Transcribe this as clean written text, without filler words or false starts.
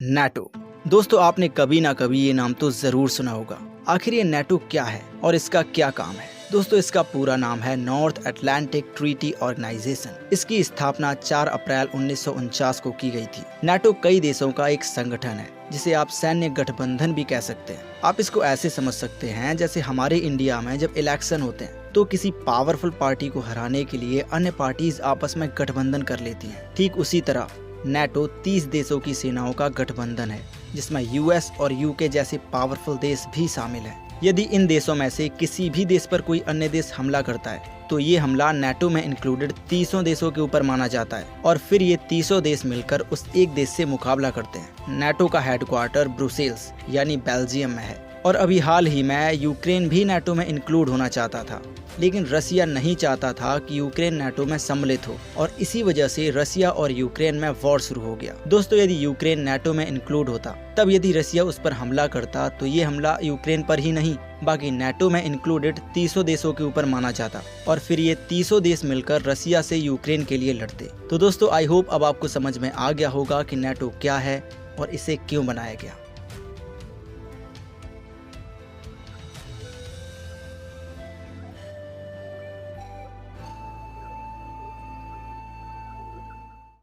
NATO. दोस्तों, आपने कभी ना कभी ये नाम तो जरूर सुना होगा। आखिर ये नाटो क्या है और इसका क्या काम है? दोस्तों, इसका पूरा नाम है नॉर्थ अटलांटिक ट्रीटी ऑर्गेनाइजेशन। इसकी स्थापना 4 अप्रैल 1949 को की गई थी। नाटो कई देशों का एक संगठन है जिसे आप सैन्य गठबंधन भी कह सकते हैं। आप इसको ऐसे समझ सकते हैं जैसे हमारे इंडिया में जब इलेक्शन होते हैं तो किसी पावरफुल पार्टी को हराने के लिए अन्य पार्टीज आपस में गठबंधन कर लेती हैं। ठीक उसी तरह नाटो 30 देशों की सेनाओं का गठबंधन है जिसमें यूएस और यूके जैसे पावरफुल देश भी शामिल हैं। यदि इन देशों में से किसी भी देश पर कोई अन्य देश हमला करता है तो ये हमला नाटो में इंक्लूडेड 30 देशों के ऊपर माना जाता है और फिर ये 30 देश मिलकर उस एक देश से मुकाबला करते हैं। नाटो का हेडक्वार्टर ब्रुसेल्स यानी बेल्जियम में है और अभी हाल ही में यूक्रेन भी नाटो में इंक्लूड होना चाहता था, लेकिन रसिया नहीं चाहता था कि यूक्रेन नाटो में सम्मिलित हो और इसी वजह से रसिया और यूक्रेन में वॉर शुरू हो गया। दोस्तों, यदि यूक्रेन नाटो में इंक्लूड होता तब यदि रसिया उस पर हमला करता तो ये हमला यूक्रेन पर ही नहीं बाकी नाटो में इंक्लूडेड 30 देशों के ऊपर माना जाता और फिर ये 30 देश मिलकर रसिया से यूक्रेन के लिए लड़ते। तो दोस्तों, आई होप अब आपको समझ में आ गया होगा कि नाटो क्या है और इसे क्यों बनाया गया।